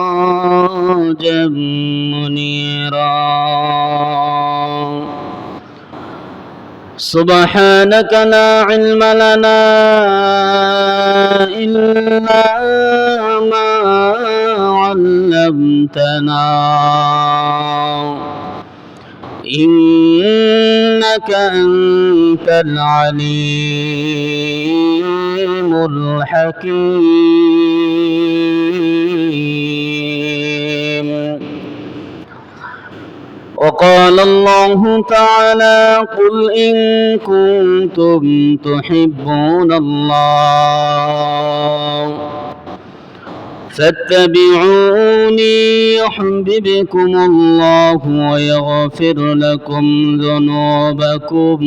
سراجا منيرا سبحانك لا علم لنا إلا ما علمتنا إنك أنت العليم الحكيم. وقال الله تعالى قل إن كنتم تحبون الله فاتبعوني يحببكم الله ويغفر لكم ذنوبكم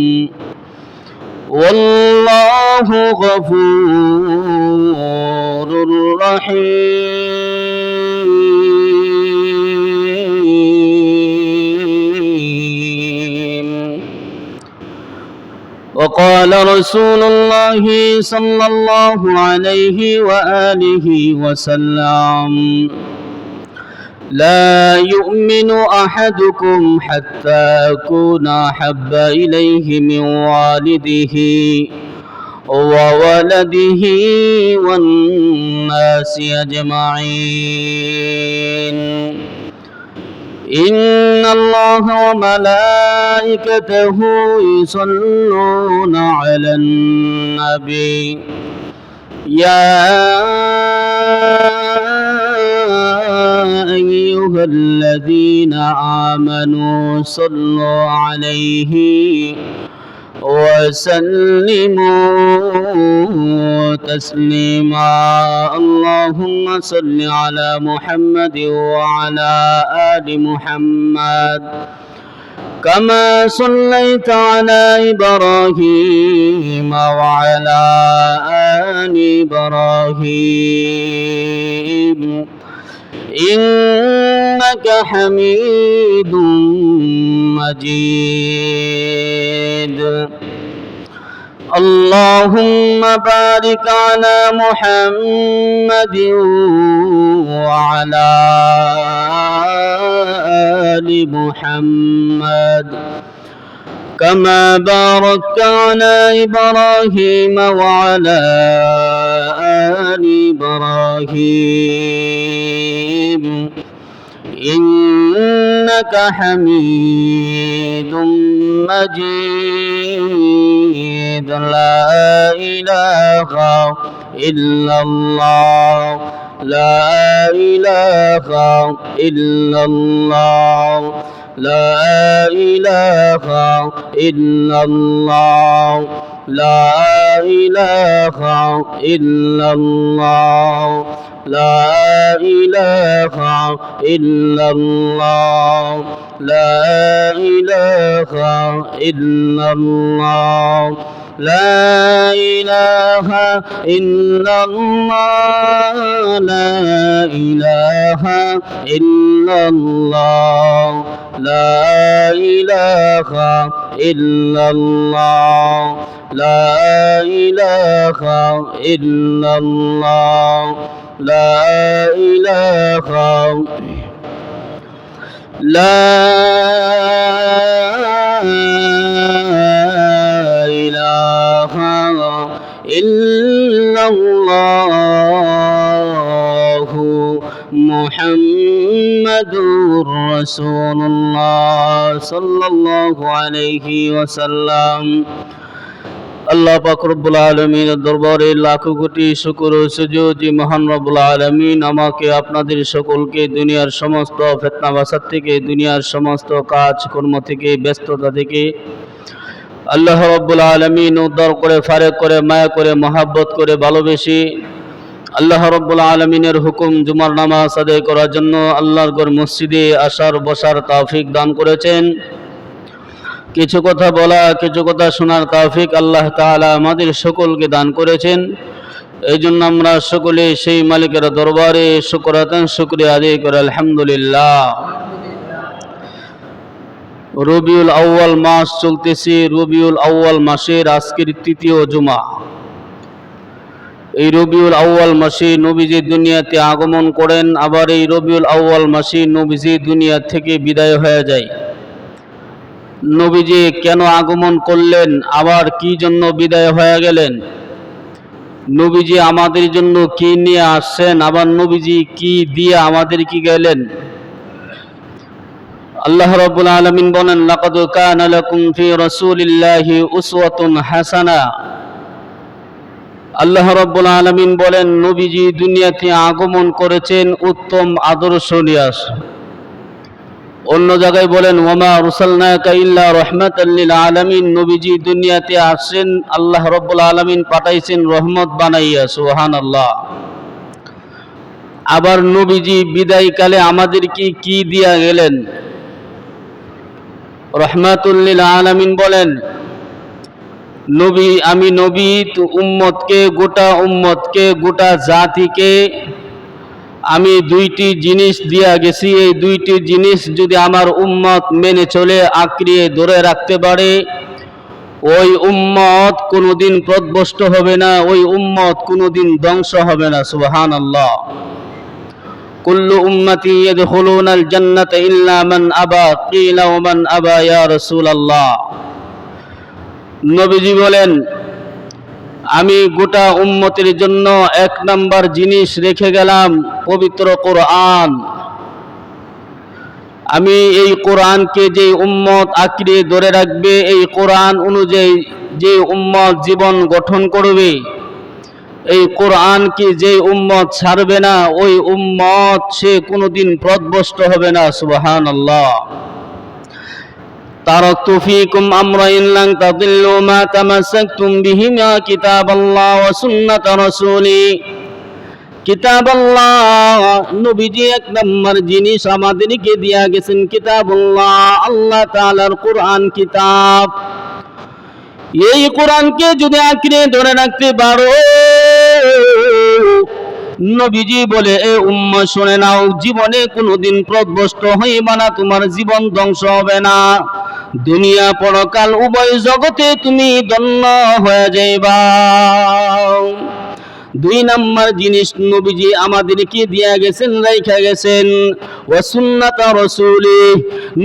والله غفور رحيم. وقال رسول الله صلى الله عليه وآله وسلم لا يؤمن أحدكم حتى أكون أحب إليه من والده وولده والناس أجمعين إن الله وملائكته يصلون على النبي يا أيها الذين آمنوا صلوا عليه وسلموا تسليما اللهم صل على محمد وعلى آل محمد كما صليت على إبراهيم وعلى آل إبراهيم إنك حميد مجيد. اللهم بارك على محمد وعلى آل محمد كما باركت على إبراهيم وعلى آل إبراهيم إنك حميد مجيد. لا إله إلا الله لا إله إلا الله لا إله إلا الله لا إله إلا الله لا إله إلا الله لا إله إلا الله لا إله إلا الله لا إله إلا الله لا إله إلا الله لا إله إلا الله لا إله لا إله إلا الله محمد رسول الله صلى الله عليه وسلم. আল্লাহ পাক রব্বুল আলামিনের দরবারে লাখো কোটি শুকর ও সুজুদ যে মহান রব্বুল আলামিন আমাকে আপনাদের সকলকে দুনিয়ার সমস্ত ফিতনা বাসাত থেকে দুনিয়ার সমস্ত কাজ কর্ম থেকে ব্যস্ততা থেকে আল্লাহ রব্বুল আলামিন উদ্ধার করে ফারেক করে মায়া করে মহব্বত করে ভালোবেসে আল্লাহ রব্বুল আলামিনের হুকুম জুমার নামাজ আদায় করার জন্য আল্লাহর ঘর মসজিদে আসার বসার তৌফিক দান করেছেন। কিছু কথা বলা কিছু কথা শোনার তৌফিক আল্লাহ তাআলা আমাদের সকলকে দান করেছেন। এই জন্য আমরা সকলে সেই মালিকের দরবারে শুকরাতান শুকরিয়া আদায় করে আলহামদুলিল্লাহ। রবিউল আউয়াল মাস চলতেছে। রবিউল আউয়াল মাসের আজকের তৃতীয় জুমা। এই রবিউল আউয়াল মাসে নবীজি দুনিয়াতে আগমন করেন, আবার এই রবিউল আউয়াল মাসে নবীজি দুনিয়া থেকে বিদায় হয়ে যায়। নবীজি কেন আগমন করলেন, আবার কি জন্য বিদায় হয়ে গেলেন, নবীজি আমাদের জন্য কি নিয়ে আসছেন, আবার নবীজি কি দিয়ে আমাদেরকে গেলেন। আল্লাহ রাব্বুল আলামিন বলেন, লাকাদ কানা লাকুম ফি রাসূলিল্লাহি উসওয়াতুন হাসানা। আল্লাহ রাব্বুল আলামিন বলেন, নবীজি দুনিয়াতে আগমন করেছেন উত্তম আদর্শ নিয়ে। অন্য জায়গায় বলেন, ওয়ামা আরসালনাকা ইল্লা রাহমাতাল লিল আলামিন, নবীজি দুনিয়াতে আসেন আল্লাহ রাব্বুল আলামিন পাঠাইছেন রহমত বানাইয়া। সুবহানাল্লাহ। আবার নবীজি বিদায়কালে আমাদেরকে কি দিয়া গেলেন, রহমাতুল লিল আলামিন বলেন, আমি নবী তো গোটা উম্মতকে গোটা জাতিকে আমি দুইটি জিনিস দিয়া গেছি। এই দুইটি জিনিস যদি আমার উম্মত মেনে চলে আঁকড়িয়ে ধরে রাখতে পারে, ওই উম্মত কোনোদিন পথভ্রষ্ট হবে না, ওই উম্মত কোনোদিন ধ্বংস হবে না। সুবহানাল্লাহ। কুল্লু উম্মতি ইয়াদখুলুনাল জান্নাতা ইল্লা মান আবা, কিলা ওয়া মান আবা ইয়া রাসূলুল্লাহ। নবীজি বলেন, আমি গোটা উম্মতের জন্য এক নাম্বার জিনিস রেখে গেলাম পবিত্র কোরআন। আমি এই কোরআনকে যে উম্মত আঁকড়ে ধরে রাখবে, এই কোরআন অনুযায়ী যে উম্মত জীবন গঠন করবে, এই কোরআনকে যে উম্মত ছাড়বে না, ওই উম্মত সে কোনোদিন পথভ্রষ্ট হবে না। সুবহানাল্লাহ। তারাকতু ফীকুম আমরাইন লান তাদিল্লু মা তামাসসাকতুম বিহিমা কিতাবাল্লাহ ওয়া সুন্নাত রাসূলি। কিতাবাল্লাহ, নবীজি এক নম্বর জিনিস আমাদেরকে দিয়া গেছেন কিতাবুল্লাহ, আল্লাহ তাআলার কোরআন কিতাব। এই কোরআনকে যদি আঁকড়ে ধরে রাখতে পারো, নবীজি বলে, এ উম্মত শুনে নাও, জীবনে কোনোদিন পথভ্রষ্ট হইবা না, তোমার জীবন ধ্বংস হবে না, দুনিয়া পরকাল উভয় জগতে তুমি ধন্য হয়ে যাইবা। দুই নাম্বার জিনিস নবীজি আমাদেরকে দিয়া গেছেন, রাইখা গেছেন, ওয়া সুন্নাত রাসূলি,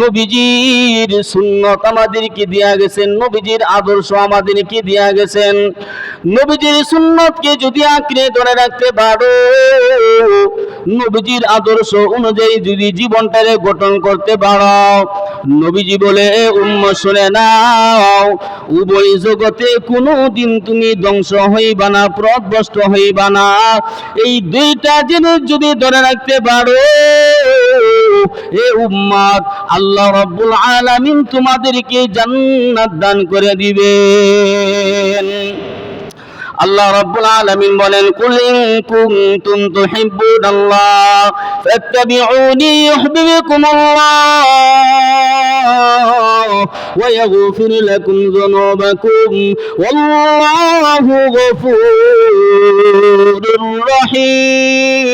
নবীজির সুন্নাত আমাদেরকে দিয়া গেছেন, নবীজির আদর্শ আমাদেরকে দিয়া গেছেন। নবীজির সুন্নাতকে যদি আঁকড়ে ধরে রাখতে পারো, নবীজির আদর্শ অনুযায়ী যদি জীবনটারে গঠন করতে পারো, নবীজি বলে, এ উম্মত শুনে নাও, উভয় জগতে কোনোদিন তুমি ধ্বংস হইবা না, পথভ্রষ্ট হইবা না। এই দুইটা জিনিস যদি ধরে রাখতে পারো, এ উম্মত, আল্লাহ রাব্বুল আলামিন তোমাদেরকে জান্নাত দান করে দিবেন। আল্লাহ রাব্বুল আলামিন বলেন, কুল ইন কুনতুম তুহিব্বুনাল্লাহ ফাত্তাবিউনি ইউহিব্বুকুমুল্লাহ ওয়া ইয়াগফির লাকুম যুনুবাকুম ওয়াল্লাহু গফুরুর রহিম।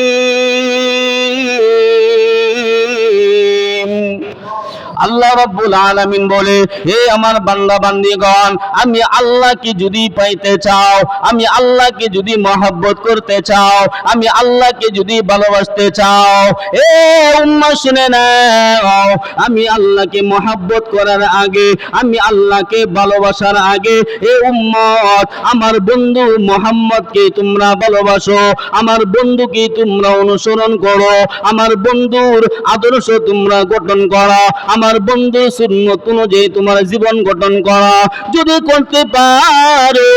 আল্লাহ রাব্বুল আলামিন বলে, হে আমার বান্দা বান্দীগণ, আমি আল্লাহকে যদি পাইতে চাও, আমি আল্লাহকে যদি মহব্বত করতে চাও, আমি আল্লাহকে যদি ভালোবাসতে চাও, এ উম্মাহ শুনে নাও, আমি আল্লাহকে মহব্বত করার আগে, আমি আল্লাহকে ভালোবাসার আগে, এ উম্মত, আমার বন্ধু মুহাম্মদকে তোমরা ভালোবাসো, আমার বন্ধুকে তোমরা অনুসরণ করো, আমার বন্ধুর আদর্শ তোমরা গঠন করো, আমার বন্ধু সুন্নাত অনুযায়ী তোমার জীবন গঠন করা যদি করতে পারো,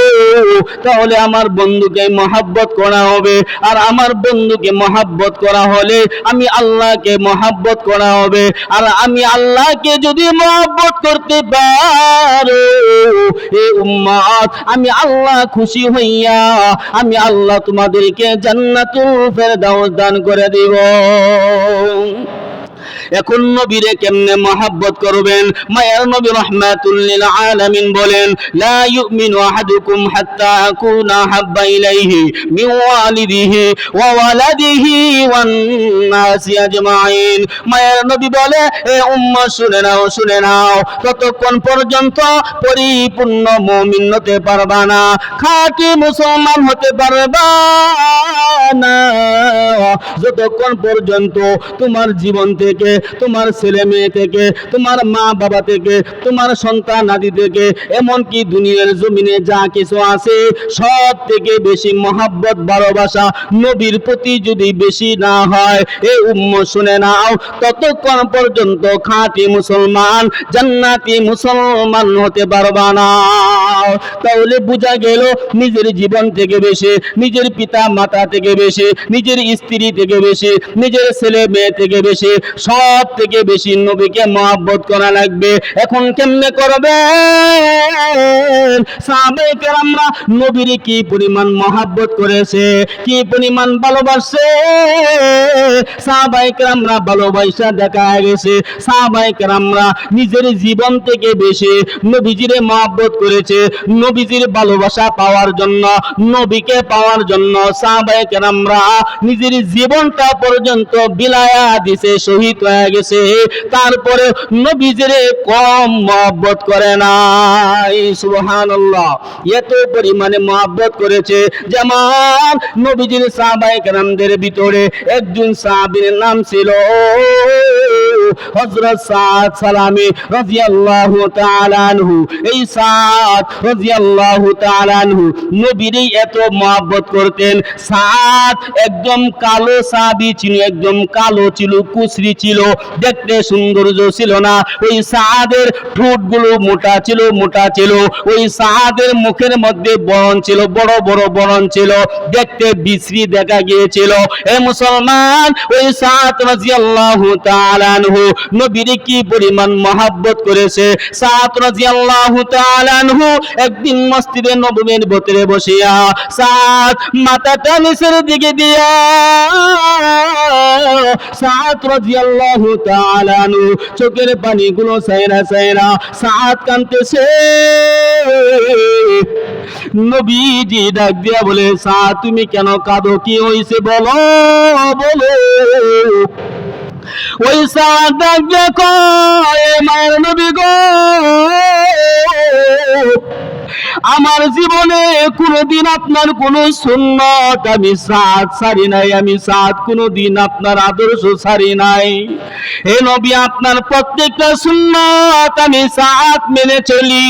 তাহলে আমার বন্ধুকে মহব্বত করা হবে। আর আমার বন্ধুকে মহব্বত করা হলে আমি আল্লাহকে মহব্বত করা হবে। আর আমি আল্লাহকে যদি মহব্বত করতে পারো, এ উম্মত, আমি আল্লাহ খুশি হইয়া আমি আল্লাহ তোমাদেরকে জান্নাতুল ফেরদাউস দান করে দিব। এখন নবীরে কেমনে মহব্বত করবেন? মায়ার নবী রাহমাতুল লিল আলামিন বলেন, লা ইউমিনু আহাদুকুম হাত্তা আকুনা হাব্বা ইলাইহি মিন ওয়ালিদিহি ওয়া ওয়ালাদিহি ওয়ান নাসি আজমাইন। মায়ার নবী বলে, এ উম্মত শুনে নাও, ততক্ষণ পর্যন্ত পরিপূর্ণ মুমিন হতে পারবা না, খাঁটি মুসলমান হতে পারবা না, যতক্ষণ পর্যন্ত তোমার জীবন থেকে, তোমার ছেলে মেয়ে থেকে, তোমার মা বাবা থেকে, তোমার সন্তান আদি থেকে, এমনকি দুনিয়ার জমিনে যা কিছু আছে সব থেকে বেশি মহব্বত ভালোবাসা নবীর প্রতি যদি বেশি না হয়, এই উম্মত শুনে নাও, ততক্ষণ পর্যন্ত খাঁটি মুসলমান, জান্নাতি মুসলমান হতে পারবা না। তাহলে বোঝা গেল নিজের জীবন থেকে বেশি, নিজের পিতা মাতা থেকে বেশি, নিজের স্ত্রী থেকে বেশি, নিজের ছেলে মেয়ে থেকে বেশি, সব থেকে বেশি নবীকে মহব্বত করা লাগবে। এখন কেমনে করবেন? সাহাবায়ে কেরামরা নবীর কি পরিমাণ মহব্বত করেছে, কি পরিমাণ ভালোবাসে, সাহাবায়ে কেরামরা ভালোবাসা দেখা গেছে। সাহাবায়ে কেরামরা নিজের জীবন থেকে বেশি নবীজিরে মহব্বত করেছে। নবীজির ভালোবাসা পাওয়ার জন্য, নবীকে পাওয়ার জন্য সাহাবায়ে কেরামরা নিজের জীবনটা পর্যন্ত বিলায়া দিছে, শহীদ হয়ে গেছে, তারপরে নবীজিরে কম মহব্বত করে নাই। সুবহানাল্লাহ, এত পরিমাণে মহব্বত করেছে। যেমন নবীজির সাহাবায়ে কেরামদের ভিতরে একজন সাহাবীর নাম ছিল হযরত সাদ সালামী রাদিয়াল্লাহু তাআলা আনহু। এই সাদ রাদিয়াল্লাহু তাআলা আনহু নবীরই এত মহব্বত করতেন। সাদ একদম কালো সাহাবী ছিল, একদম কালো ছিল, কুচরি ছিল, দেখতে সৌন্দর্য ছিল না। ওই সাদের ঠোঁটগুলো মোটা ছিল, ওই সাদের মুখের মধ্যে বরণ ছিল, বড় বড় বরণ ছিল, দেখতে বিশ্রী দেখা গিয়েছিল। এ মুসলমান, ওই সাদ রাদিয়াল্লাহু তাআলা আনহু নবীর কি পরিমাণ মহব্বত করেছে। সাদ রাদিয়াল্লাহু তাআলা আনহু একদিন মসজিদে নববীর ভিতরে বসিয়া সাদ মাথাটা নিচের দিকে দিয়া সাদ রাদিয়াল্লাহু তাআলা আনহু চোখের পানিগুলো সাইরা সাদ কাঁদতেছে। নবীজি ডাক দিয়া বলে, সাদ তুমি কেন কাঁদো, কি হইছে বলো। ওই সাদ ডাক দিয়া কয়, মায়ের নবী গো, আমার জীবনে কোনদিন আপনার কোন সুন্নাত আমি সাদ ছাড়ি নাই, আমি সাদ কোনদিন আপনার আদর্শ ছাড়ি নাই। হে নবী, আপনার প্রত্যেকটা সুন্নাত আমি সাদ মেনে চলি।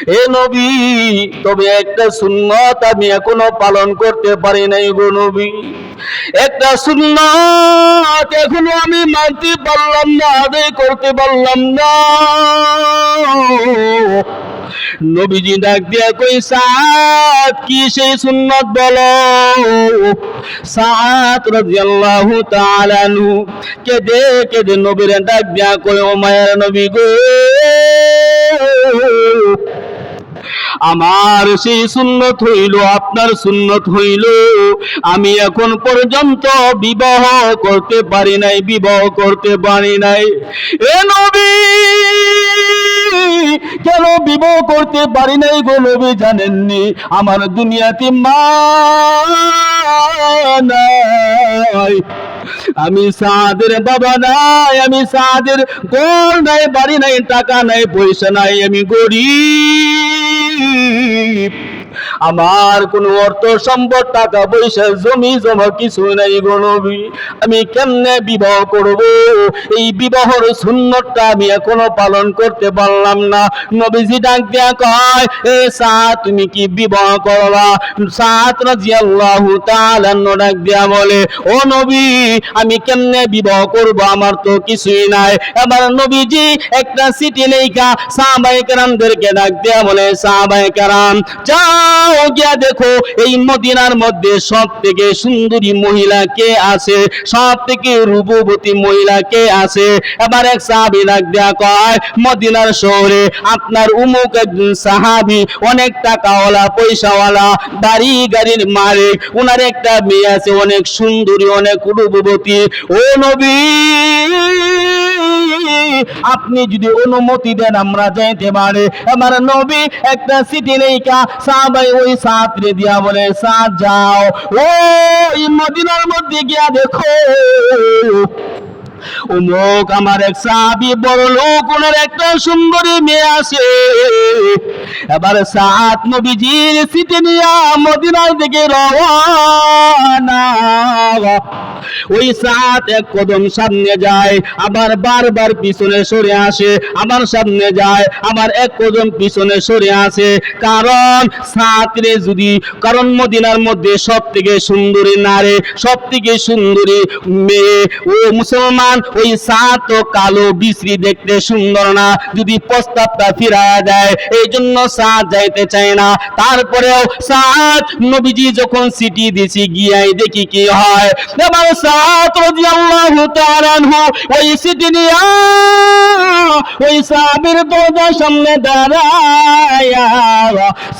হে নবী, তবে একটা সুন্নাত আমি এখনো পালন করতে পারি নাই গো নবী, একটা সুন্নাত এখনো আমি মানতে পারলাম না, আদায় করতে পারলাম না। নবীজি ডাক দিয়া কই, সাদ কি সেই সুন্নাত বলো। সাদ রাদিয়াল্লাহু তাআলা আনহু কেঁদে নবীর ডাক দিয়া কই, ও মায়ের নবী গো, আমার সেই সুন্নত হইল, আপনার সুন্নত হইল, আমি এখন পর্যন্ত বিবাহ করতে পারি নাই। এ নবী, কেন বিবাহ করতে পারি নাই গো নবী জানেননি? আমার দুনিয়াতে মা নাই, আমি সাদের বাবা নাই, আমি সাদের ঘর নাই, বাড়ি নাই, টাকা নাই, পয়সা নাই, আমি গরিব, আমার কোনো অর্থ সম্পদ, টাকা পয়সা, জমি জমা কিছু নাই গো নবী, আমি কেমনে বিবাহ করব? এই বিবাহের সুন্নতটা আমি এখনো পালন করতে পারলাম না। নবীজি ডাক দিয়া কয়, এ সাদ তুমি কি বিবাহ করবা? সাদ রাদিয়াল্লাহু তাআলা ডাক দিয়া বলে, ও নবী, আমি কেমনে বিবাহ করব, আমার তো কিছুই নাই। এবার নবীজি একটা চিঠি লেখা সাহাবায়ে কেরামদেরকে ডাক দিয়া বলে, সাহাবায়ে কেরাম যাও গিয়া দেখো এই মদিনার মধ্যে সব থেকে সুন্দরী মহিলা কে আছে, সব থেকে রূপবতী মহিলা কে আছে। এবার এক সাহাবী ডাক দেয়া কয়, মদিনার শহরে আপনার উমুক একজন সাহাবী, অনেক টাকাওয়ালা পয়সাওয়ালা, বাড়ি গাড়ির মালিক, ওনার একটা মেয়ে আছে অনেক সুন্দরী অনেক রূপবতী। ও নবী, আপনি যদি অনুমতি দেন আমরা যাইতে পারি। আমার নবী একটা সিটি লেখা সাহাবাই ওই ছাত্রে দিয়া বলে, সাথ যাও ওই মদিনার মধ্যে গিয়া দেখো অমুক আমার এক সাহাবী বড় লোক, ওনার একটা সুন্দরী মেয়ে আছে। এবার সাত নবীজির সিটি নিয়া মদিনার দিকে রওনা। ওই সাত এক কদম সামনে যায়, আবার বারবার পিছনে সরে আসে, আবার সামনে যায়, আবার এক কদম পিছনে সরে আসে। কারণ সাতরে যদি, কারণ মদিনার মধ্যে সব থেকে সুন্দরী নারী, সব থেকে সুন্দরী মেয়ে ও মুসলমান, ওই সাত তো কালো বিশ্রী, দেখতে সুন্দর না, যদি প্রস্তাবটা ফিরা দেয় এই জন্য সাত যাইতে চায় না। তারপরেও সাত নবীজি যখন সিটি দিছি গিয়াই দেখি কি হয়। এবার সাত রাদিয়াল্লাহু তাআলা আনহু ওই সিটি নিয়া ওই সাহাবীর দরজার সামনে দাঁড়ায়া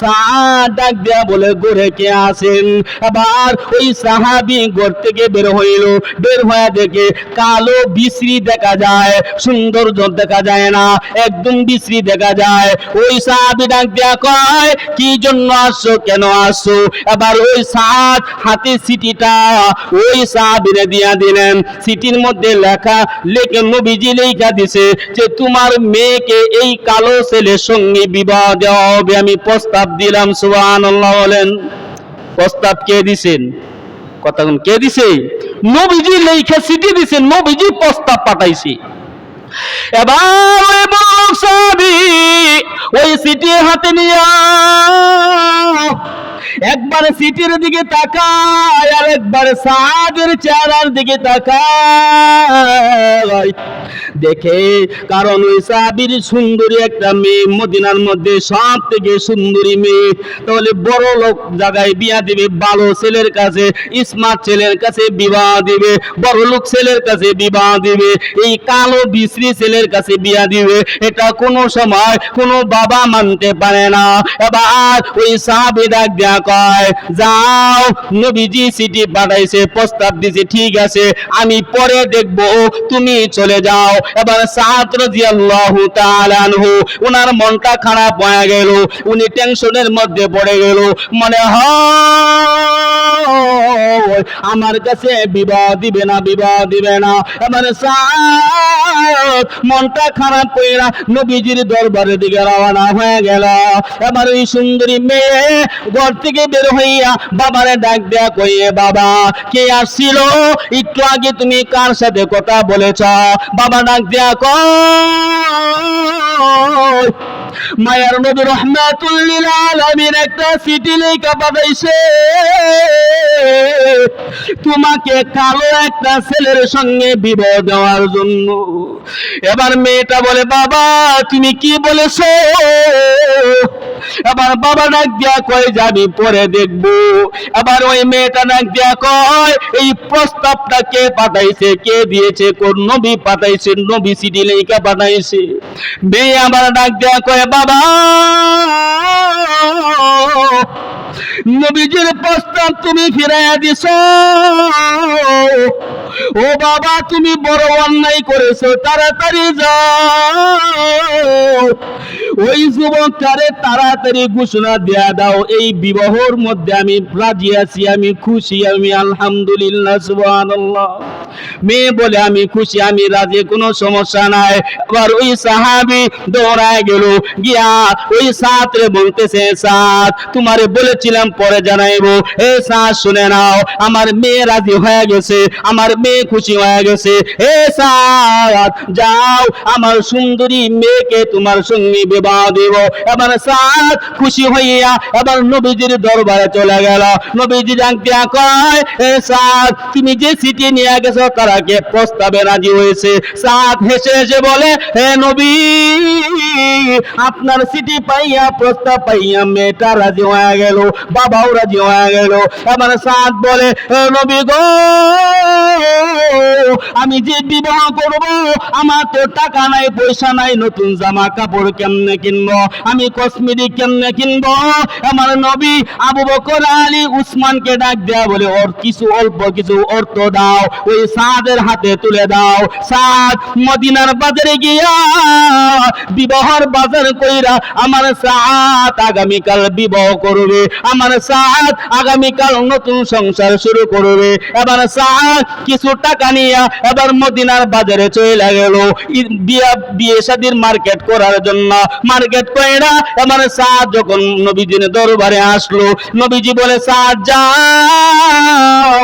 সাত ডাক দিয়া বলে, ঘরে কে আছেন? আবার ওই সাহাবী ঘর থেকে বের হইল, বের হয়ে দেখে কালো বিশ্রী দেখা যায়, সৌন্দর্য দেখা যায় না, একদম বিশ্রী দেখা যায়। ওই সাহাবী ডাক দিয়া কয়, কি জন্য আসছো, কেন আসছো? এবার ওই সাত হাতে সিটিটা ওই সাহাবীরে দিয়া দিলেন। সিটির মধ্যে লেখা, লেখে নবীজি লেখা দিছে যে তোমার মেয়েকে এই কালো ছেলের সঙ্গে বিবাহ দেওয়া হবে, আমি প্রস্তাব দিলাম। সুবহানাল্লাহ বলেন। প্রস্তাব কে দিছেন? কথা কে দিছে? নবীজি লেখা সিটি দিছেন, নবীজি প্রস্তাব পাঠাইছে। এবার ওই বড় সাহাবী ওই সিটি হাতে নিয়া একবার সিটির দিকে তাকায় আর একবার সাদের চেহারার দিকে তাকায় দেখে, কারণ ওই সাহাবীর সুন্দরী একটা মেয়ে, মদিনার মধ্যে সব থেকে সুন্দরী মেয়ে, তাহলে বড় লোক জায়গায় বিয়া দিবে, ভালো ছেলের কাছে, স্মার্ট ছেলের কাছে বিবাহ দিবে, বড় লোক ছেলের কাছে বিবাহ দিবে, এই কালো বিশ্রী ছেলের কাছে বিয়া দিবে, এটা কোনো সময় কোনো বাবা মানতে পারে না। এবার ওই সাহাবী ডাক দেয়া কয়, যাও নবীজি চিঠি পাঠাইছে, প্রস্তাব দিছে, ঠিক আছে আমি পরে দেখব, তুমি চলে যাও। এবার সাদ রাদিয়াল্লাহু তাআলা আনহু ওনার মনটা খারাপ হয়ে গেল, উনি টেনশনের মধ্যে পড়ে গেল, মনে হয় আমার কাছে বিবাহ দিবে না, বিবাহ দিবে না। এবার সাদ মনটা খারাপ কইরা নবীজির দরবারের দিকে রওনা হয়ে গেল। এবার ওই সুন্দরী মেয়ে ঘর থেকে বের হইয়া বাবারে ডাক দেয়া কইয়ে, বাবা কে আসছিল একটু আগে, তুমি কার সাথে কথা বলেছ? বাবা ডাক দেয়া কয়, মায়ার নবী রাহমাতুল লিল আলামিন একটা চিঠি লেখা পাঠাইছে, তোমাকে কালো একটা ছেলের সঙ্গে বিবাহ দেওয়ার জন্য। এবার মেয়েটা বলে, বাবা তুমি কি বলেছো? এবার বাবা ডাক দিয়া কয় যে আমি পরে দেখবো। এবার ওই মেয়েটা ডাক দিয়া কয়, এই প্রস্তাবটা কে পাঠাইছে, কে দিয়েছে, কোন নবী পাঠাইছে? নবী চিঠি লেখা পাঠাইছে। মেয়ে আবার ডাক দিয়া কয়, বাবা নবীজির প্রস্তাব তুমি ফিরাইয়া দিছ, ও বাবা তুমি বড় অন্যায় করেছো, তাড়াতাড়ি যাও ওই যুবকটারে তাড়াতাড়ি ঘোষণা দেয়া দাও, এই বিবাহর মধ্যে আমি রাজি আছি, আমি খুশি, আমি আলহামদুলিল্লাহ সুবহানাল্লাহ। মেয়ে বলে আমি খুশি, আমি রাজি, কোনো সমস্যা নাই। আবার ওই সাহাবী দৌড়ায় গেল, গিয়া ওই সাতরে বলতেছে, সাত তোমারে বলেছিলাম পরে জানাইবো, এ সাত শুনে নাও, আমার মেয়ে রাজি হয়ে গেছে, আমার মেয়ে খুশি হয়ে গেছে। এ সাত যাও আমার সুন্দরী মেয়েকে তোমার সঙ্গে বিবাহ দেব। এবার সাত খুশি হইয়া এবার নবীজির দরবারে চলে গেল। নবীজি ডাক দিয়া কয়, এ সাত তুমি যে চিঠি নিয়ে গেছো তারাকে প্রস্তাবে রাজি হয়েছে। সাদ হেসে হেসে বলে, হে নবী, আপনার চিঠি পাইয়া প্রস্তাব পাইয়া মেয়েটা রাজি হয়ে গেল, বাবাও রাজি হয়ে গেল। এবার সাদ বলে, হে নবী গো, আমি যে বিবাহ করব, আমার তো টাকা নাই, পয়সা নাই, নতুন জামা কাপড় কেমনে কিনবো, আমি কসমেটিক কেমনে কিনবো? আমার নবী আবু বকর, আলী, উসমানকে ডাক দেয়া বলে, ওর কিছু অল্প কিছু অর্থ দাও, ওই সাদের হাতে তুলে দাও। সাদ মদিনার বাজারে গিয়া বিবাহর বাজার কইরা আমার সাদ আগামীকাল বিবাহ করবে, আমার সাদ আগামীকাল নতুন সংসার শুরু করবে। এবার সাদ কিছু টাকা নিয়ে এবার মদিনার বাজারে চলে গেল বিয়ে শাদীর মার্কেট করার জন্য। মার্কেট কইরা এবার সাদ যখন নবীজির দরবারে আসলো, নবীজি বলে, সাদ যাও,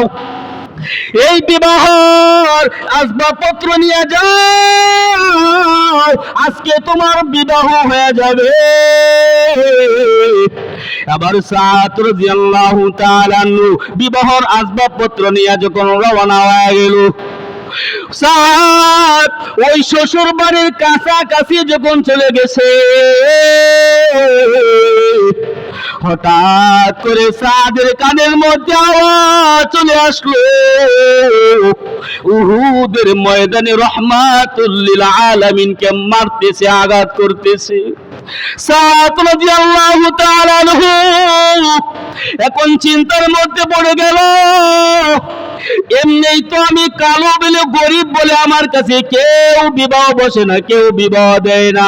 এই বিবাহর আসবাবপত্র নিয়ে যাও, আজকে তোমার বিবাহ হয়ে যাবে। আবার সাদ রাদিয়াল্লাহু তাআলা আনহু বিবাহর আসবাবপত্র নিয়ে যখন রওনা হয়ে গেল, সাদ ওই শ্বশুর বাড়ির কাছাকাছি যখন চলে গেছে, হঠাৎ করে সাদের কানের মধ্যে আওয়াজ চলে আসলো, উহুদের ময়দানে রহমাতুল লিল আলামিনকে মারতেছে, আঘাত করতেছে। সাদ রাদিয়াল্লাহু তাআলা আনহু এখন চিন্তার মধ্যে পড়ে গেল, এমনিই তো আমি কালো বলে গরিব বলে আমার কাছে কেউ বিবাহ বসে না, কেউ বিবাহ দেয় না।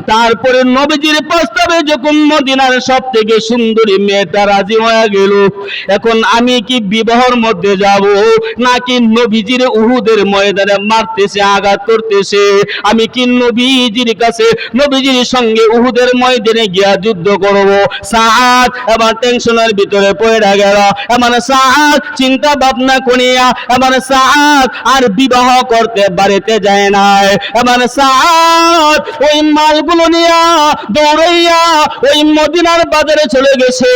তারপরে নবীজির প্রস্তাবে যখন মদিনার সব থেকে সুন্দরী মেয়েটা রাজি হয়ে গেল, এখন আমি কি বিবাহর মধ্যে যাব নাকি নবীজির উহুদের ময়দানে মারতেছে, আঘাত করতেছে? আমি কি নবীজির কাছে, নবীজির সঙ্গে উহুদের ময়দানে গিয়া যুদ্ধ করব? সাদ এবার টেনশনের ভিতরে পড়ে গেল। এমন সাদ চিন্তা ভাবনা করিয়া এমন সাদ আর বিবাহ করতে বাড়িতে যায় না। এমন সাদ ওই মালগুলো নিয়া দৌড়াইয়া ওই মদিনার বাজারে চলে গেছে।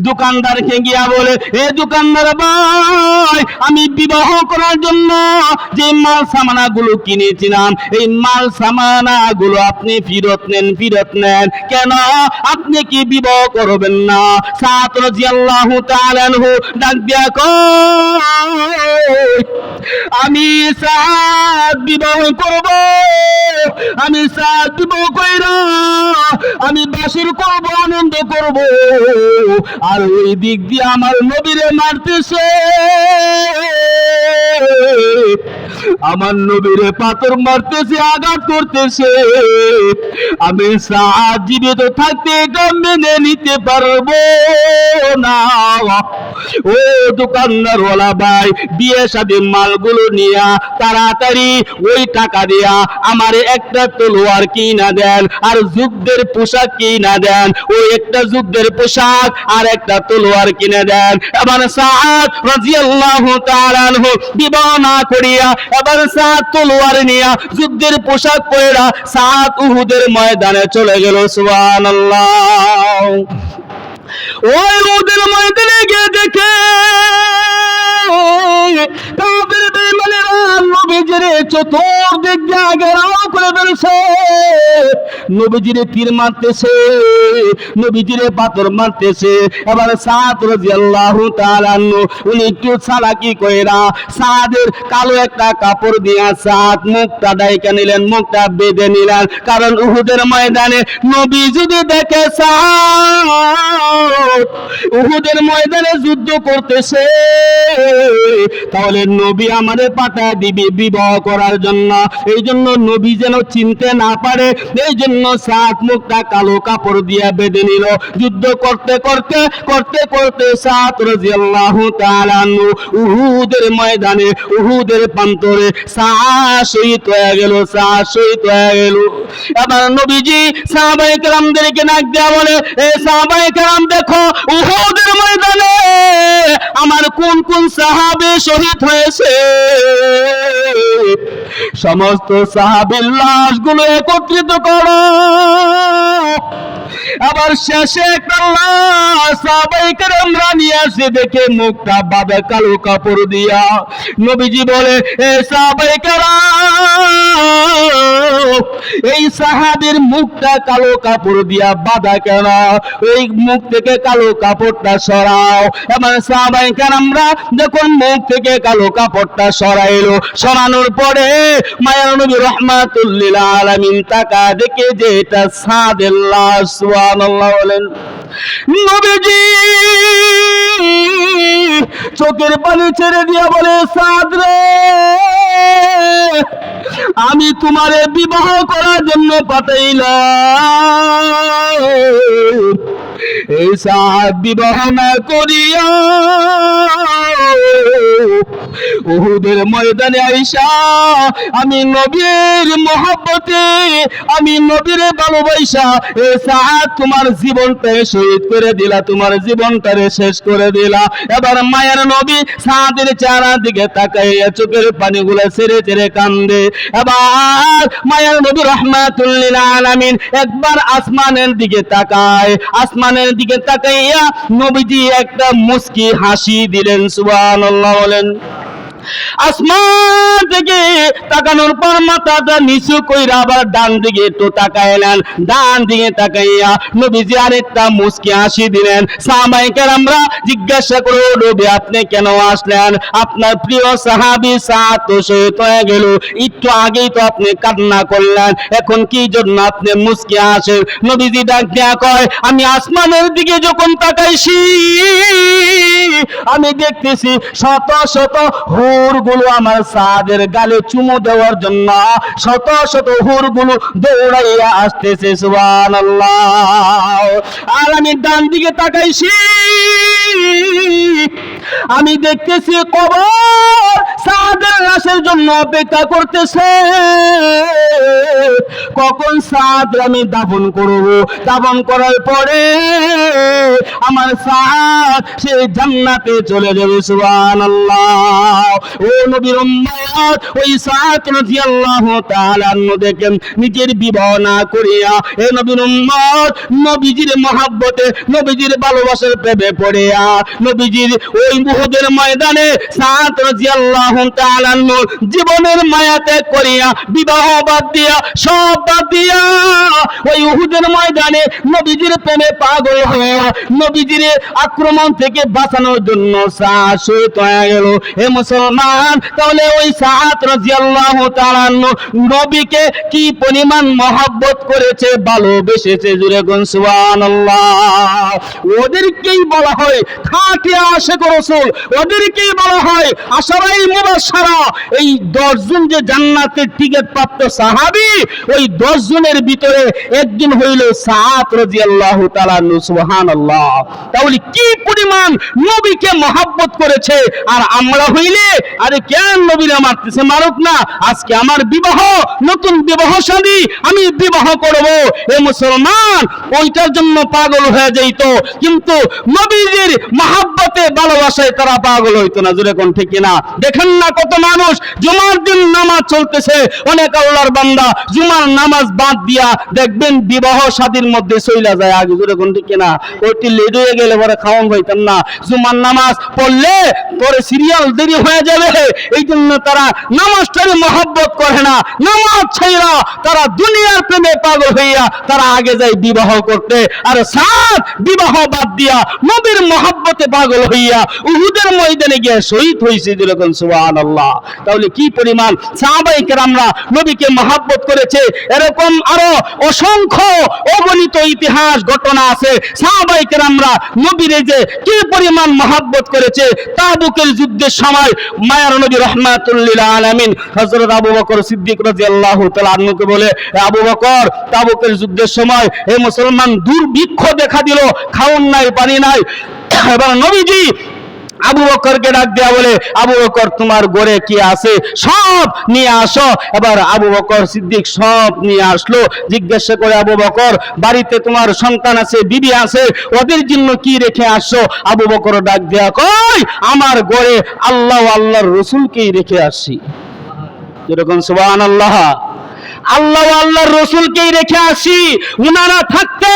দোকানদারকে গিয়া বলে, এ দোকানদার ভাই, আমি বিবাহ করার জন্য যে মাল সামানা গুলো কিনেছিলাম, এই মাল সামানা গুলো আপনি ফেরত নেন, ফেরত নেন। কেন, আপনি কি বিবাহ করবেন না? সাদ রাদিয়াল্লাহু তাআলা আনহু ডাক দিয়া কয়, আমি সাদ বিবাহ করব, আমি সাদ বিবাহ কইরা আমি বাসর করব, আনন্দ করব, আর ওই দিক দিয়ে আমার নবীরে মারতেছে, আমার নবীরে পাথর মারতেছে, আঘাত করতেছে। আমি সাদ জীবিত থাকতে এটা মেনে নিতে পারবো না। ও দোকানদার ওয়ালা ভাই, বিয়ে শাদীর মালগুলো নিয়া তাড়াতাড়ি ওই টাকা দিয়া আমার একটা তলোয়ার কিনা দেন, আর যুদ্ধের পোশাক কিনা দেন, ওই একটা যুদ্ধের পোশাক আর একটা তলোয়ার কিনে দেন। এবার সাদ রাদিয়াল্লাহু তাআলা আনহু বিবাহ না করিয়া এবার সাদ তলোয়ার নিয়া যুদ্ধের পোশাক পরা সাদ উহুদের ময়দানে চলে গেল। সুবহানাল্লাহ। ওই উহুদের ময়দানে গিয়ে দেখে কাফের বেঈমানেরা নবীজির চতুর্দিক দিয়ে ঘেরাও করে ফেলছে, নবীজির তীর মারতেছে, নবীজির পাথর মারতেছে। এবার সাদ রাদিয়াল্লাহু তাআলা আনহু উনি একটু চালাকি কইরা সাদের কালো একটা কাপড় দিয়া সাদ মুখটা ঢাইকা নিলেন, মুখটা বেঁধে নিলেন। কারণ উহুদের ময়দানে নবী যদি দেখে সাদ উহুদের ময়দানে যুদ্ধ করতেছে, তাহলে নবী আমাদের পাঠা দিবে বিবাহ করার জন্য। এই জন্য নবী যেন চিনতে না পারে, এই জন্য সাদ মুখটা কালো কাপড় দিয়ে বেঁধে নিল। যুদ্ধ করতে করতে করতে করতে সাদ রাদিয়াল্লাহু তাআলা আনহু উহুদের ময়দানে, উহুদের প্রান্তরে সাদ শহীদ হয়ে গেল, সাদ শহীদ হয়ে গেল। এবার নবীজি সাহাবায়ে কেরামদেরকে ডাক দেয়া বলে, এ সাহাবায়ে কেরাম দেখো উহুদের ময়দানে আমার কোন কোন সাহাবী শহীদ হয়েছে। সমস্ত সাহাবীর লাশগুলো একত্রিত করো, আবার শেষে একটা সাহাবায়ে কেরামরা নিয়ে আসে, দেখে মুখটা বাঁধা কালো কাপড় দিয়া। নবীজি বলে, এ সাহাবায়ে কেরাম, এই সাহাবীর মুখটা কালো কাপড় দিয়া বাঁধা কেন? ওই মুখ থেকে কালো কাপড়টা সরাও। এবার সাহাবায়ে কেরামরা যখন মুখ থেকে কালো কাপড়টা সরাইলো, সরানোর পরে মায়ার নবী রাহমাতুল লিল আলামিন তাকা দেখে যে এটা সাদের লাশ। সুবহানাল্লাহ বলেন। নবীজি চোখের পানি ছেড়ে দিয়া বলে, সাদ রে, আমি তোমারে বিবাহ করার জন্য পাঠাইলাম। এই সাদ বিবাহ না করিয়া উহুদের ময়দানে আইসা আমি নবীর মহব্বতে, আমি নবীর ভালোবাসা, এ সাদ তোমার জীবনটা শহীদ করে দিলা, তোমার জীবনটারে শেষ করে দিলা। এবার মায়ের নবী সাদের চেহারা দিকে তাকাইয়া চোখের পানিগুলো ছেড়ে ছেড়ে কান্দে। এবার মায়ের নবী রাহমাতুল লিল আলামিন একবার আসমানের দিকে তাকায়, আসমানের দিকে তাকাইয়া নবীজি একটা মুস্কি হাসি দিলেন। সুবহানাল্লাহ বলেন। আসমান থেকে তাকানোর পর মাথাটা নিচু কইরা আবার ডান দিকে একটু তাকাইলেন, ডান দিকে তাকাইয়া নবীজি আরেকটা মুস্কি হাসি দিলেন। সাহাবায়ে কেরামরা জিজ্ঞাসা করলো, নবী আপনি কেন আসলেন? আপনার প্রিয় সাহাবী সাদ তো শহীদ হয়ে গেল, একটু আগেই তো আপনি কান্না করলেন, এখন কি জন্য আপনি মুস্কি হাসেন? নবীজি ডাক দিয়া কয়, আমি আসমানের দিকে যখন তাকাইছি আমি দেখতেছি শত শত হুরগুলো আমার সাদের গালে চুমু দেওয়ার জন্য শত শত হুরগুলো দৌড়াইয়া আসতেছে। সুবহানাল্লাহ। আর আমি ডান দিকে তাকাইছি, আমি দেখতেছি কবর সাদের লাশের জন্য অপেক্ষা করতেছে, কখন সাদ আমি দাফন করব। দাফন করার পরে আমার সাদ সে জান্নাতে চলে যাবে। সুবহানাল্লাহ। ও নবীর উম্মত, ওই সাদ রাদিয়াল্লাহু তাআলা আনহু দেখেন নিজের বিবাহ না করিয়া এ নবীর উম্মত নবীজির মহব্বতে, নবীজির ভালোবাসার প্রেমে পড়িয়া নবীজির ওই উহুদের ময়দানে সাদ রাদিয়াল্লাহু তাআলা আনহু জীবনের মায়া ত্যাগ করিয়া, বিবাহ বাদ দিয়া, সব বাদ দিয়া ওই উহুদের ময়দানে নবীজির প্রেমে পাগল হয়ে নবীজির আক্রমণ থেকে বাঁচানোর জন্য সাদ শহীদ হয়ে গেল। হে মুসলমান, তাহলে ওই সাদ রাদিয়াল্লাহু তাআলা আনহু নবীকে কি পরিমাণ মহব্বত করেছে, ভালোবেসেছে, জুড়ে গুন সুবহানাল্লাহ। ওদেরকেই বলা হয় খাঁটি আশিক রাসূল, ওদেরকেই বলা হয় আশারাই মুবাশশারা। এই 10 জন যে জান্নাতের টিকিট প্রাপ্ত সাহাবী, ওই 10 জনের ভিতরে একজন হইল সাদ রাদিয়াল্লাহু তাআলা আনহু। সুবহানাল্লাহ। তাহলে কি পরিমাণ নবীকে মহব্বত করেছে। আর আমরা হইলে আরে কেন নবীরে মারতেছে, মারুক না, আজকে আমার বিবাহ, নতুন বিবাহ শাদী, আমি বিবাহ করব। এ মুসলমান ওইটার জন্য পাগল হয়ে যাইত, কিন্তু নবীজির মহব্বতে, ভালোবাসায় তারা পাগল হইতো না। জোরে কোন ঠিক কিনা? দেখেন না কত মানুষ জুমার দিন নামাজ চলতেছে, অনেক আল্লাহর বান্দা জুমার নামাজ বাদ দিয়া দেখবেন বিবাহ শাদীর মধ্যে চইলা যায় আগে। জোরে কোন ঠিক কিনা? ওইটি লেট হয়ে গেলে পরে খাওয়ান হইতাম না, জুমার নামাজ পড়লে পরে সিরিয়াল দেরি হয়ে যাবে, এই জন্য তারা নামাজটারে মহব্বত করে না। নামাজ ছাইরা তারা দুনিয়ার প্রেমে পাগল হইয়া তারা আগে যায় বিবাহ করতে। আর সাদ বিবাহ বাদ দিয়া নবীর মহব্বতে পাগল হইয়া উহুদের ময়দানে গিয়ে শহীদ হইছে। যেরকম সুবহানাল্লাহ। তাহলে কি পরিমাণ সাহাবায়ে কেরামরা নবীকে মহব্বত করেছে, এরকম আরো অসংখ্য অগণিত ইতিহাস ঘটনা আছে। সাহাবায়ে কেরামরা নবীরে যে কি পরিমাণ মহব্বত করেছে। তাবুকের যুদ্ধের সময় মায়ার নবী রাহমাতুল লিল আলামিন হযরত আবু বকর সিদ্দিক রাদিয়াল্লাহু তাআলা আনহুকে বলে, আবু বকর, তাবুকের যুদ্ধের সময় এই মুসলমান দুর্ভিক্ষ দেখা দিল, খাওন নাই, পানি নাই। এবার নবীজি আবু বকরকে ডাক দেয়া বলে, আবু বকর তোমার ঘরে কি আছে সব নিয়ে আসো। এবার আবু বকর সিদ্দিক সব নিয়ে আসলো। জিজ্ঞাসা করে, আবু বকর বাড়িতে তোমার সন্তান আছে, বিবি আছে, ওদের জন্য কি রেখে আসছো? আবু বকর ডাক দেয়া কই, আমার ঘরে আল্লাহ আল্লাহর রাসূলকেই রেখে আসছি। যেরকম সুবহানাল্লাহ। আল্লাহ আল্লাহর রসুলকেই রেখে আসি, উনারা থাকতে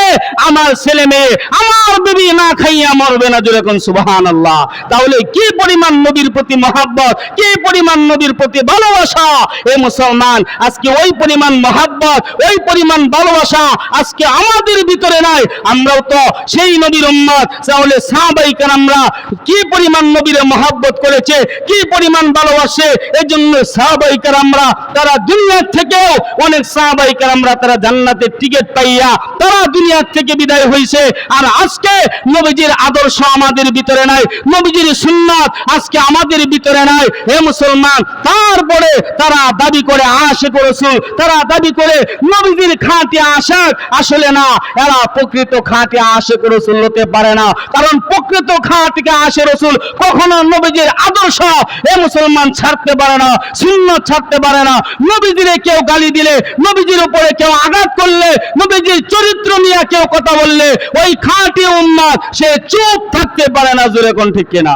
আমার ছেলে মেয়ে আমার বিবি না খাইয়া মরবে না, যেরকম সুবহানাল্লাহ। তাহলে কি পরিমাণ নবীর প্রতি মহাব্বত, কি পরিমাণ নবীর প্রতি ভালোবাসা। এ মুসলমান, আজকে ওই পরিমাণ মহাব্বত, ওই পরিমাণ ভালোবাসা আজকে আমাদের ভিতরে নাই। আমরাও তো সেই নবীর উম্মত। তাহলে সাহাবায়ে কেরামরা কি পরিমাণ নবীর মহাব্বত করেছে, কি পরিমাণ ভালোবাসে। এজন্য সাহাবায়ে কেরামরা তারা দুনিয়া থেকেও অনেক সাহাবায়ে কেরামরা তারা জান্নাতের টিকিট পাইয়া তারা দুনিয়া থেকে বিদায় হয়েছে। আর আজকে নবীজির আদর্শ আমাদের ভিতরে নাই, নবীজির সুন্নাত আজকে আমাদের ভিতরে নাই। হে মুসলমান, তারপরে তারা দাবি করে আশিক রাসূল, তারা দাবি করে নবীজির খাঁটি আশিক। আসলে না, এরা প্রকৃত খাঁটি আশিক রাসূল হতে পারে না। কারণ প্রকৃত খাঁটি আশিক রাসূল কখনো নবীজির আদর্শ হে মুসলমান ছাড়তে পারে না, সুন্নাত ছাড়তে পারে না। নবীজিরে কেউ গালি দিলে, নবীজির উপরে কেউ আঘাত করলে, নবীজির চরিত্র নিয়ে কেউ কথা বললে, ওই খাঁটি উম্মত সে চুপ থাকতে পারে না। জোরে কোন ঠিক কিনা?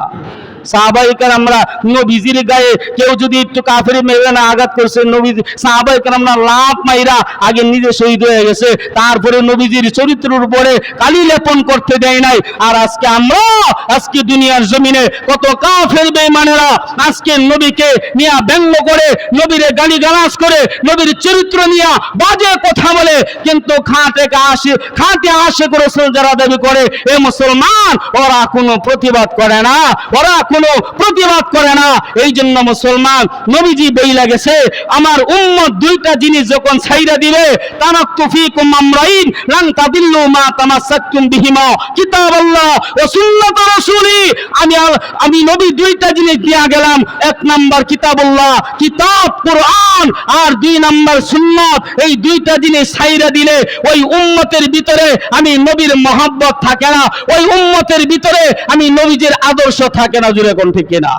সাহাবায়ে কেরামরা নবীজির গায়ে কেউ যদি একটু কাফেরি মেরে না আঘাত করছে, নবীজি সাহাবায়ে কেরামরা লাফ মাইরা আগে নিজে শহীদ হয়ে গেছে, তারপরে নবীজির চরিত্রের উপরে কালি লেপন করতে দেয় নাই। আর আজকে আমরা আজকে দুনিয়ার জমিনে কত কাফের বেঈমানেরা আজকে নবীকে নিয়ে ব্যঙ্গ করে, নবীরে গালিগালাজ করে, নবীর চরিত্র নিয়ে বাজে কথা বলে, কিন্তু খাঁটি আশিক রাসূল যারা দাবি করে, এ মুসলমান ওরা কোনো প্রতিবাদ করে না, ওরা কোনো প্রতিবাদ করে না। এই জন্য মুসলমান নবীজি বইলা গেছে, আমার উম্মত দুইটা জিনিস যখন ছাইরা দিবে, তারাকতু ফীকুম আমরাইন লান তাদিল্লু মা তামাসসাকতুম বিহিমা কিতাবাল্লাহ ওয়া সুন্নাত রাসূলি। আমি নবী দুইটা জিনিস দিয়া গেলাম, এক নাম্বার কিতাবুল্লাহ, কিতাব কোরআন, আর দুই নাম্বার সুন্নাত। এই দুইটা জিনিস ছাইরা দিলে ওই উম্মতের ভিতরে আমি নবীর মহব্বত থাকে না, ওই উম্মতের ভিতরে আমি নবীজির আদর্শ থাকে না। জুড়ে কোন ঠিক কিনা?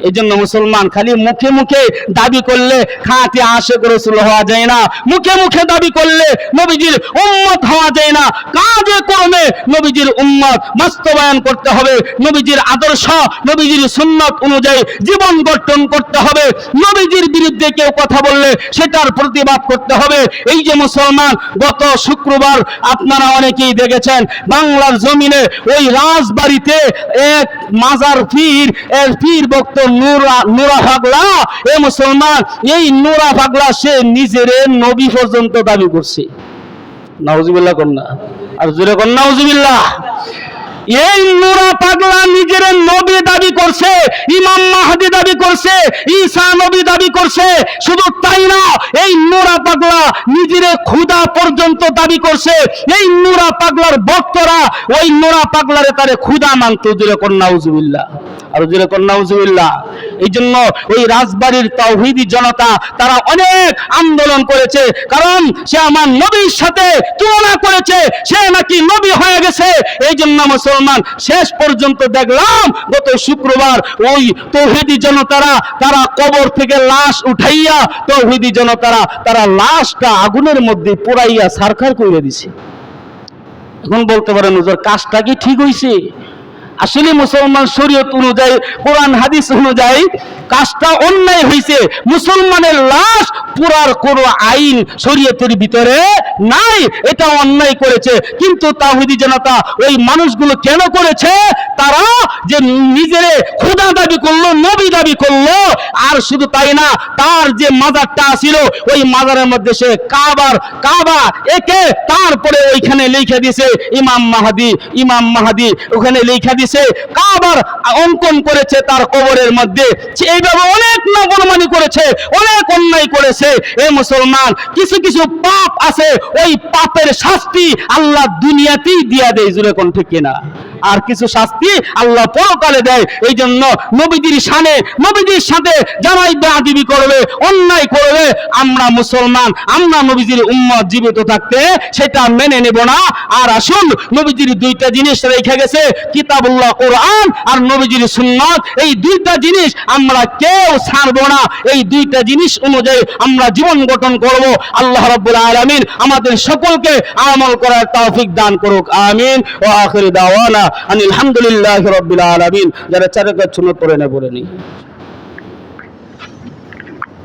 এই জন্য মুসলমান খালি মুখে মুখে দাবি করলে খাঁটি আশিক রাসূল হওয়া যায় না, মুখে মুখে দাবি করলে নবীজির উম্মত হওয়া যায় না। কাজে কর্মে নবীজির উম্মত বাস্তবায়ন করতে হবে, নবীজির আদর্শ নবীজির সুন্নাত অনুযায়ী জীবন গঠন করতে হবে। নবীজির বিরুদ্ধে কেউ কথা বললে সেটার প্রতিবাদ করতে হবে। এই যে মুসলমান, গত শুক্রবার আপনারা অনেকেই দেখেছেন বাংলার জমিনে ওই রাজবাড়িতে এক মাজার পীর ভক্ত নুরা পাগলা, এ মুসলমান এই নুরা পাগলা সে নিজের নবী পর্যন্ত দাবি করছে। নাউজুবিল্লাহ কন্যা, আর জোরে কন্যা নাউজুবিল্লাহ। এই নুরা পাগলা নিজের নবী দাবি করছে, ইমাম মাহদী দাবি করছে, ঈসা নবী দাবি করছে। শুধু তাই না, এই নুরা পাগলা নিজের খোদা পর্যন্ত দাবি করছে। এই নুরা পাগলার ভক্তরা ওই নুরা পাগলারে তারে খোদা মানতো। জোরে কন্যা নাউজুবিল্লাহ, আর জোরে কন্যা নাউজুবিল্লাহ। এই জন্য ওই রাজবাড়ির তাওহীদি জনতা তারা অনেক আন্দোলন করেছে, কারণ সে আমার নবীর সাথে তুলনা করেছে, সে নাকি নবী হয়ে গেছে। এই জন্য মুসলমান শেষ পর্যন্ত দেখলাম গত শুক্রবার ওই তাওহীদি জনতারা তারা কবর থেকে লাশ উঠাইয়া তাওহীদি জনতারা তারা লাশটা আগুনের মধ্যে পোড়াইয়া ছারখার করে দিছে। এখন বলতে পারেন হুজুর কাজটা কি ঠিক হইছে? আসলে মুসলমান শরীয়ত অনুযায়ী, কোরআন হাদিস অনুযায়ী কাজটা অন্যায় হয়েছে। মুসলমানের লাশ পুরার কোনো আইন শরীয়তের ভিতরে নাই, এটা অন্যায় করেছে। কিন্তু তাওহীদি জনতা ওই মানুষগুলো কেন করেছে? তারা যে নিজের খোদা দাবি করলো, নবী দাবি করলো। আর শুধু তাই না, তার যে মাজারটা ছিল ওই মাজারের মধ্যে সে কাবা একে তারপরে ওইখানে লিখে দিয়েছে ইমাম মাহদী ওখানে লিখে দিয়েছে, কাবার অঙ্কন করেছে তার কবরের মধ্যে। এইভাবে অনেক নাফরমানি করেছে, অনেক অন্যায় করেছে। এই মুসলমান কিছু কিছু পাপ আছে, ওই পাপের শাস্তি আল্লাহ দুনিয়াতেই দিয়া দেয়। জুড়ে কোন ঠিক কিনা? আর কিছু শাস্তি আল্লাহ পরকালে দেয়। এই জন্য নবীজির শানে, নবীজির সাথে যারাই বেয়াদবি করবে, অন্যায় করবে, আমরা মুসলমান, আমরা নবীজির উম্মত জীবিত থাকতে সেটা মেনে নেব না। আর আসুন, নবীজির দুইটা জিনিস রেখে গেছে, কিতাবুল্লাহ কোরআন আর নবীজির সুন্নাত। এই দুইটা জিনিস আমরা কেউ ছাড়বো না। এই দুইটা জিনিস অনুযায়ী আমরা জীবন গঠন করব। আল্লাহ রাব্বুল আলামিন আমাদের সকলকে আমল করার তৌফিক দান করুক। আমিন। ওয়া আখিরু দাওয়ানা আলহামদুলিল্লাহি রাব্বিল আলামিন। যারা চার রাকাত সুন্নাত পড়ে না পড়ে নি।